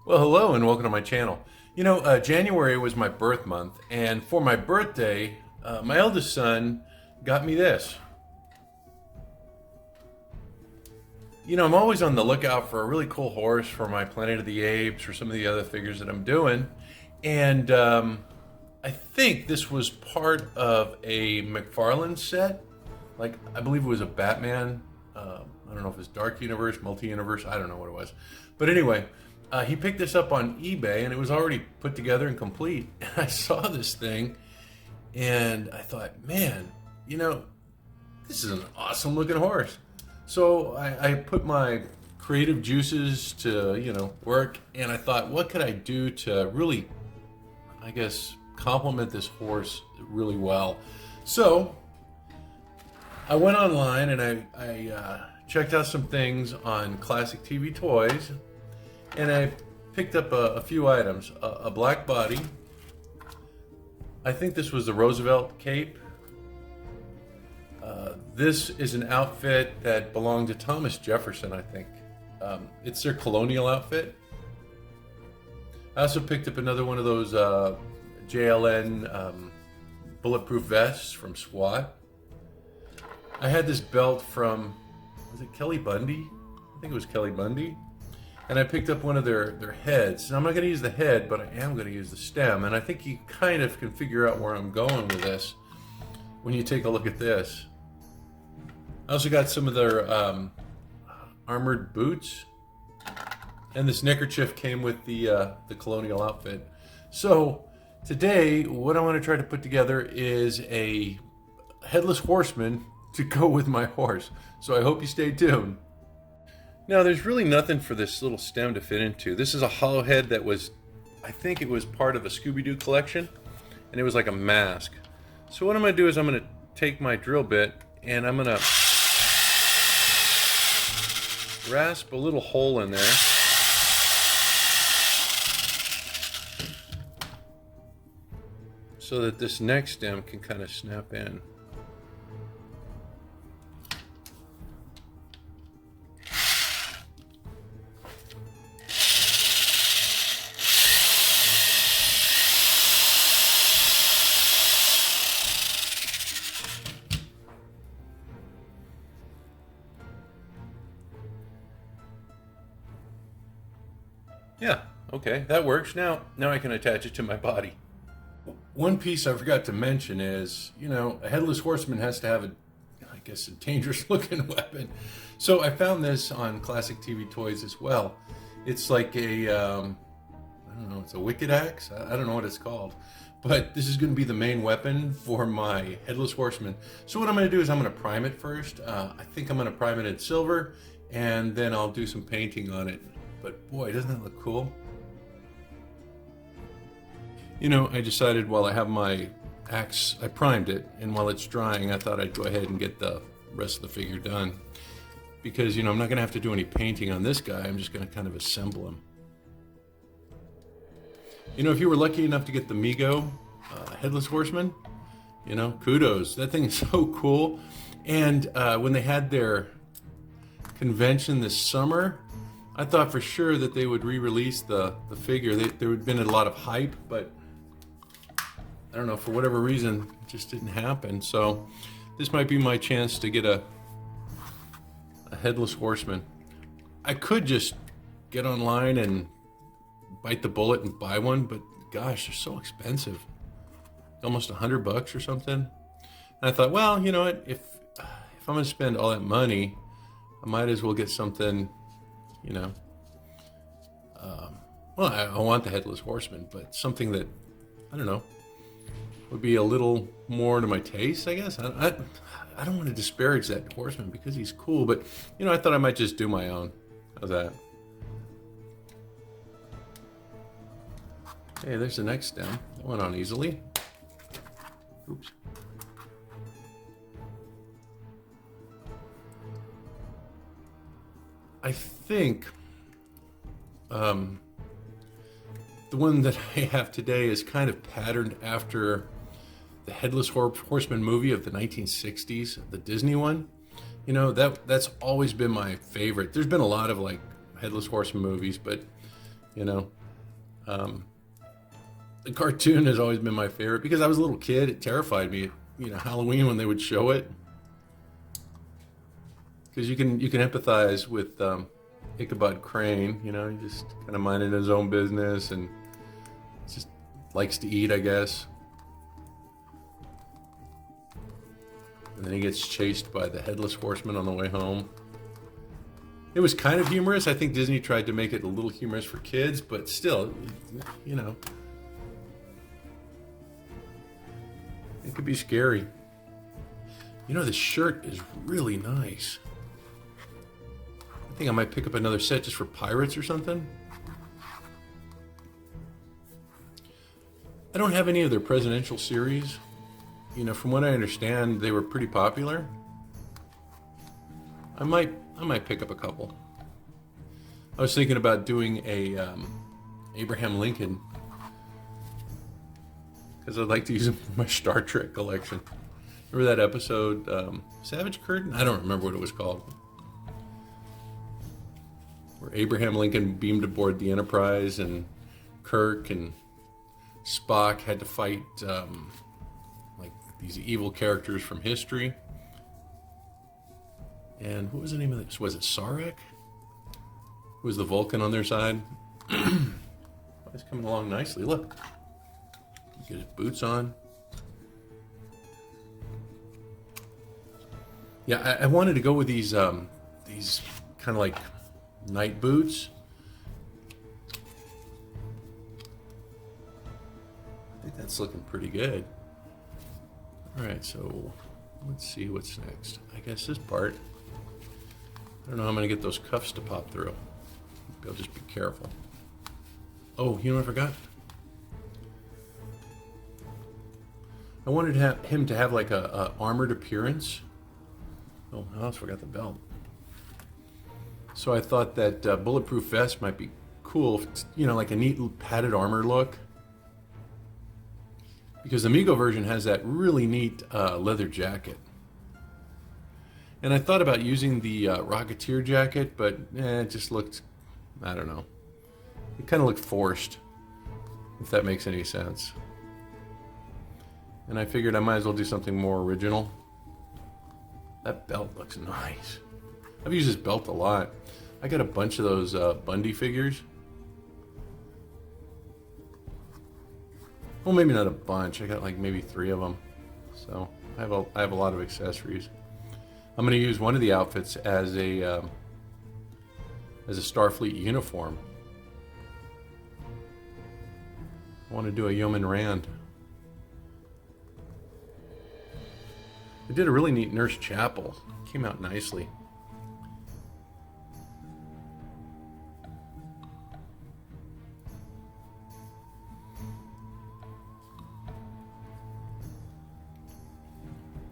Well, hello and welcome to my channel. January was my birth month, and for my birthday, my eldest son got me this. I'm always on the lookout for a really cool horse for my Planet of the Apes or some of the other figures that I'm doing, and I think this was part of a McFarlane set. Like, I believe it was a Batman. I don't know if it's Dark Universe, Multi-Universe, I don't know what it was. But anyway, he picked this up on eBay and it was already put together and complete. And I saw this thing and I thought, man, this is an awesome looking horse. So I put my creative juices to, work, and I thought, what could I do to really, I guess, complement this horse really well? So I went online and I checked out some things on Classic TV Toys, and I picked up a few items. A black body. I think this was the Roosevelt cape. This is an outfit that belonged to Thomas Jefferson, I think. It's their colonial outfit. I also picked up another one of those JLN bulletproof vests from SWAT. I had this belt from, was it Kelly Bundy? I think it was Kelly Bundy. And I picked up one of their heads. And I'm not going to use the head, but I am going to use the stem. And I think you kind of can figure out where I'm going with this when you take a look at this. I also got some of their armored boots. And this neckerchief came with the colonial outfit. So today, what I want to try to put together is a headless horseman to go with my horse. So I hope you stay tuned. Now, there's really nothing for this little stem to fit into. This is a hollow head that was, I think it was part of a Scooby-Doo collection, and it was like a mask. So what I'm going to do is I'm going to take my drill bit and I'm going to rasp a little hole in there. So that this neck stem can kind of snap in. Yeah, okay, that works. Now I can attach it to my body. One piece I forgot to mention is, a headless horseman has to have a dangerous looking weapon. So I found this on Classic TV Toys as well. It's like a, I don't know, it's a wicked axe? I don't know what it's called. But this is going to be the main weapon for my headless horseman. So what I'm going to do is I'm going to prime it first. I think I'm going to prime it in silver, and then I'll do some painting on it. But boy, doesn't that look cool? I decided while I have my axe, I primed it, and while it's drying, I thought I'd go ahead and get the rest of the figure done. Because, I'm not going to have to do any painting on this guy, I'm just going to kind of assemble him. If you were lucky enough to get the Mego Headless Horseman, kudos. That thing is so cool. And when they had their convention this summer, I thought for sure that they would re-release the figure. There would have been a lot of hype, but I don't know, for whatever reason, it just didn't happen. So this might be my chance to get a headless horseman. I could just get online and bite the bullet and buy one, but gosh, they're so expensive. Almost $100 or something. And I thought, well, you know what? If I'm going to spend all that money, I might as well get something. Well, I want the headless horseman, but something that, I don't know, would be a little more to my taste, I guess. I don't want to disparage that horseman because he's cool, but, I thought I might just do my own. How's that? Hey, there's the next stem. That went on easily. Oops. I think the one that I have today is kind of patterned after the Headless Horseman movie of the 1960s, the Disney one. That's always been my favorite. There's been a lot of Headless Horseman movies, but you know. The cartoon has always been my favorite because I was a little kid. It terrified me, you know, Halloween when they would show it. Because you can empathize with Ichabod Crane, you know, he just kind of minding his own business and just likes to eat, I guess. And then he gets chased by the Headless Horseman on the way home. It was kind of humorous. I think Disney tried to make it a little humorous for kids, but still, you know, it could be scary. You know, this shirt is really nice. I think I might pick up another set just for pirates or something. I don't have any of their presidential series. You know, from what I understand, they were pretty popular. I might pick up a couple. I was thinking about doing a Abraham Lincoln because I'd like to use him for my Star Trek collection. Remember that episode, Savage Curtain? I don't remember what it was called. Where Abraham Lincoln beamed aboard the Enterprise and Kirk and Spock had to fight like these evil characters from history. And what was the name of this? Was it Sarek? Who was the Vulcan on their side? Oh, he's coming along nicely. Look. Get his boots on. Yeah, I wanted to go with these kind of like night boots. I think that's looking pretty good. All right, so let's see what's next. I guess this part. I don't know how I'm going to get those cuffs to pop through. Maybe I'll just be careful. Oh, you know what I forgot? I wanted him to have like a armored appearance. Oh, I almost forgot the belt. So I thought that bulletproof vest might be cool, you know, like a neat padded armor look. Because the Mego version has that really neat leather jacket. And I thought about using the Rocketeer jacket, but it just looked, I don't know. It kind of looked forced, if that makes any sense. And I figured I might as well do something more original. That belt looks nice. I've used this belt a lot. I got a bunch of those Bundy figures. Well, maybe not a bunch. I got like maybe 3 of them. So I have a lot of accessories. I'm going to use one of the outfits as a Starfleet uniform. I want to do a Yeoman Rand. I did a really neat Nurse Chapel. Came out nicely.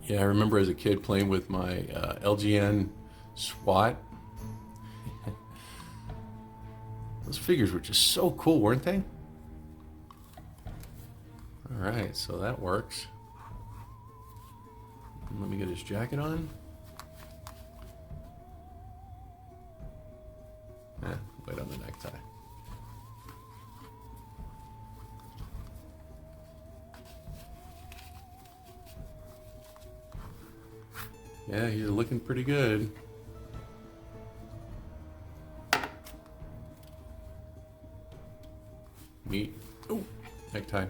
Yeah, I remember as a kid playing with my LGN SWAT. Those figures were just so cool, weren't they? All right, so that works. Let me get his jacket on. Wait on the necktie. Yeah, he's looking pretty good. Neat. Oh, necktie.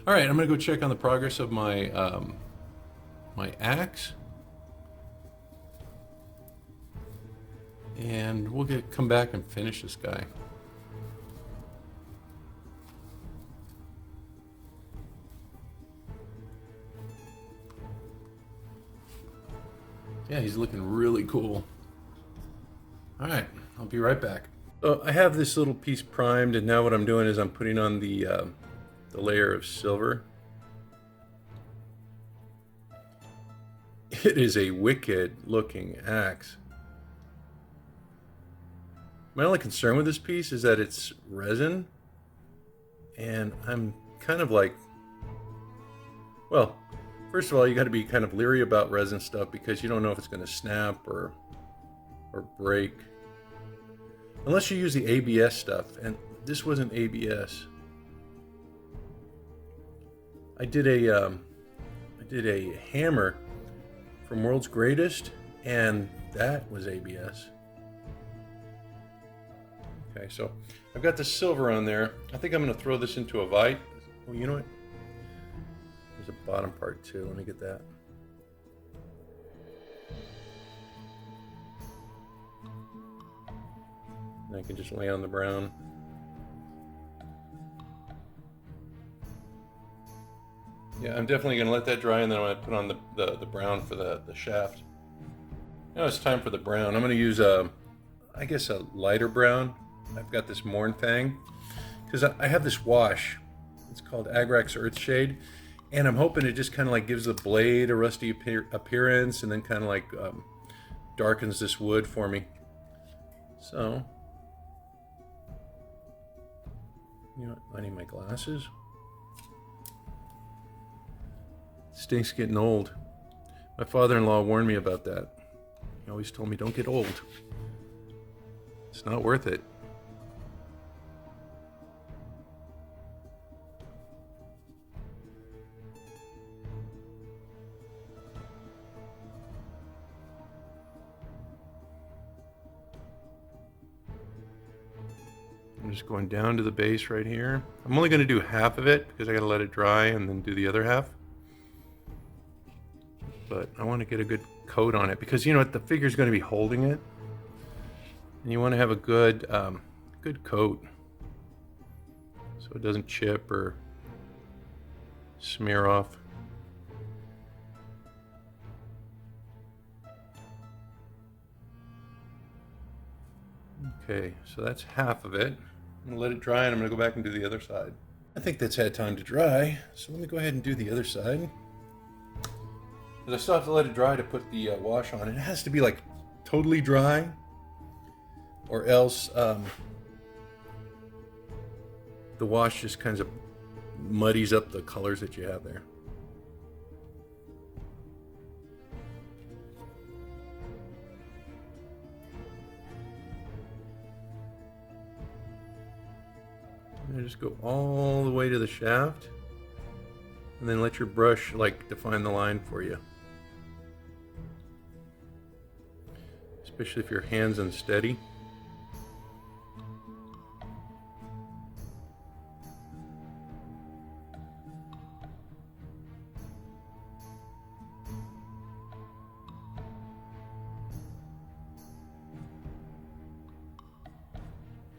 All right, I'm gonna go check on the progress of my my axe, and we'll come back and finish this guy. Yeah, he's looking really cool. All right, I'll be right back. So I have this little piece primed, and now what I'm doing is I'm putting on the layer of silver. It is a wicked looking axe. My only concern with this piece is that it's resin, and I'm kind of like, well, first of all, you got to be kind of leery about resin stuff because you don't know if it's going to snap or break. Unless you use the ABS stuff, and this wasn't ABS. I did a hammer from World's Greatest, and that was ABS. Okay, so I've got the silver on there. I think I'm going to throw this into a vite. Oh, you know what? There's a bottom part too. Let me get that. And I can just lay on the brown. Yeah, I'm definitely going to let that dry, and then I'm going to put on the brown for the shaft. Now it's time for the brown. I'm going to use I guess a lighter brown. I've got this Morn Fang, because I have this wash. It's called Agrax Earthshade, and I'm hoping it just kind of like gives the blade a rusty appearance, and then kind of like darkens this wood for me. So, you know what? I need my glasses. Stinks getting old. My father-in-law warned me about that. He always told me, don't get old. It's not worth it. I'm just going down to the base right here. I'm only going to do half of it because I got to let it dry and then do the other half. But I want to get a good coat on it because you know what, the figure's going to be holding it, and you want to have a good good coat so it doesn't chip or smear off. Okay, so that's half of it. I'm gonna let it dry, and I'm gonna go back and do the other side. I think that's had time to dry, so let me go ahead and do the other side. But I still have to let it dry to put the wash on. It has to be like totally dry, or else the wash just kind of muddies up the colors that you have there. And just go all the way to the shaft, and then let your brush like define the line for you. Especially if your hand's unsteady.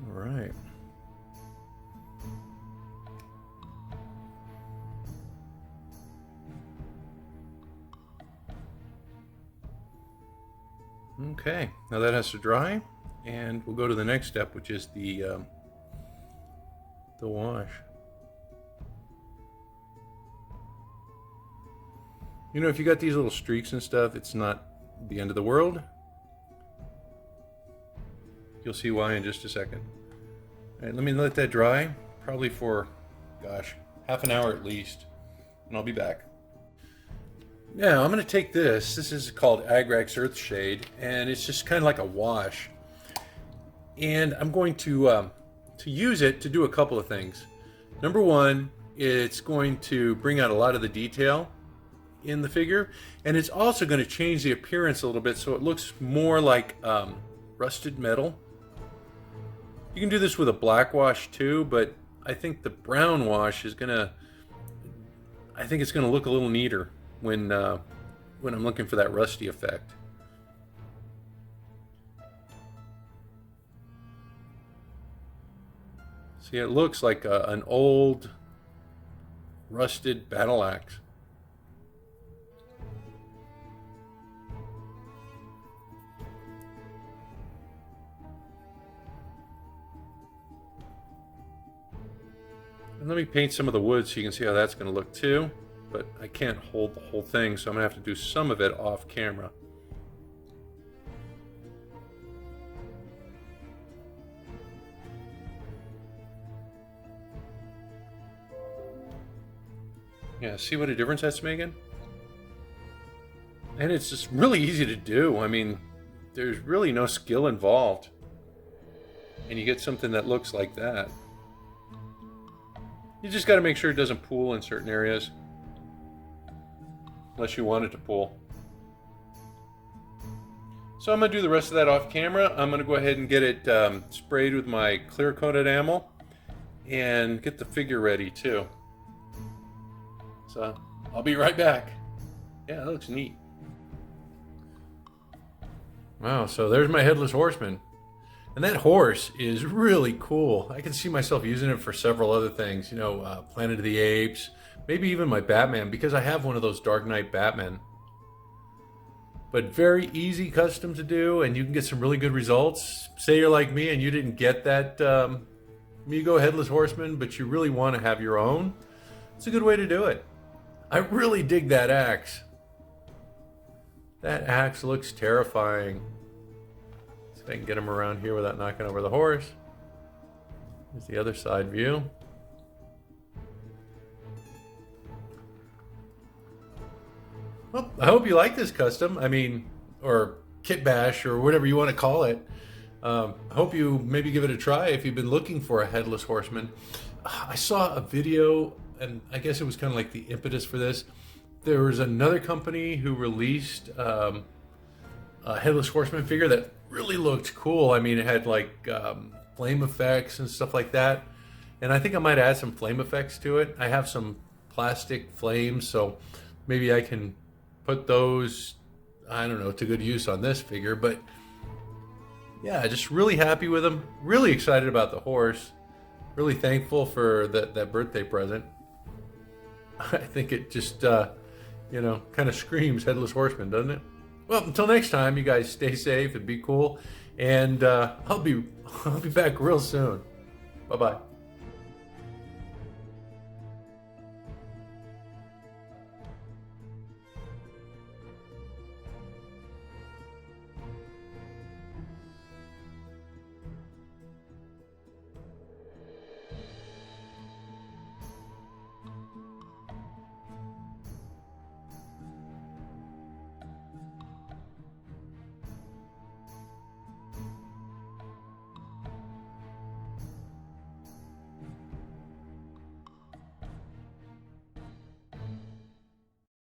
All right. Okay, now that has to dry, and we'll go to the next step, which is the wash. You know, if you got these little streaks and stuff, it's not the end of the world. You'll see why in just a second. All right, let me let that dry, probably for, gosh, half an hour at least, and I'll be back. Now I'm going to take this. This is called Agrax Earthshade, and it's just kind of like a wash. And I'm going to use it to do a couple of things. Number one, it's going to bring out a lot of the detail in the figure, and it's also going to change the appearance a little bit so it looks more like rusted metal. You can do this with a black wash too, but I think the brown wash is gonna, I think it's gonna look a little neater when I'm looking for that rusty effect. See, it looks like an old rusted battle axe. And let me paint some of the wood so you can see how that's going to look too. But I can't hold the whole thing, so I'm going to have to do some of it off camera. Yeah, see what a difference that's making? And it's just really easy to do. I mean, there's really no skill involved. And you get something that looks like that. You just got to make sure it doesn't pool in certain areas, unless you want it to pool. So I'm going to do the rest of that off camera. I'm going to go ahead and get it sprayed with my clear coated enamel and get the figure ready too. So I'll be right back. Yeah, that looks neat. Wow, so there's my Headless Horseman. And that horse is really cool. I can see myself using it for several other things. You know, Planet of the Apes, maybe even my Batman, because I have one of those Dark Knight Batmen. But very easy custom to do, and you can get some really good results. Say you're like me and you didn't get that Mego Headless Horseman, but you really want to have your own. It's a good way to do it. I really dig that axe. That axe looks terrifying. See if I can get him around here without knocking over the horse. Here's the other side view. Well, I hope you like this custom. I mean, or kit bash, or whatever you want to call it. I hope you maybe give it a try if you've been looking for a Headless Horseman. I saw a video, and I guess it was kind of like the impetus for this. There was another company who released a Headless Horseman figure that really looked cool. I mean, it had like flame effects and stuff like that. And I think I might add some flame effects to it. I have some plastic flames, so maybe I can put those, I don't know, to good use on this figure. But yeah, just really happy with them. Really excited about the horse. Really thankful for that birthday present. I think it just, you know, kind of screams Headless Horseman, doesn't it? Well, until next time, you guys stay safe and be cool. And I'll be back real soon. Bye-bye.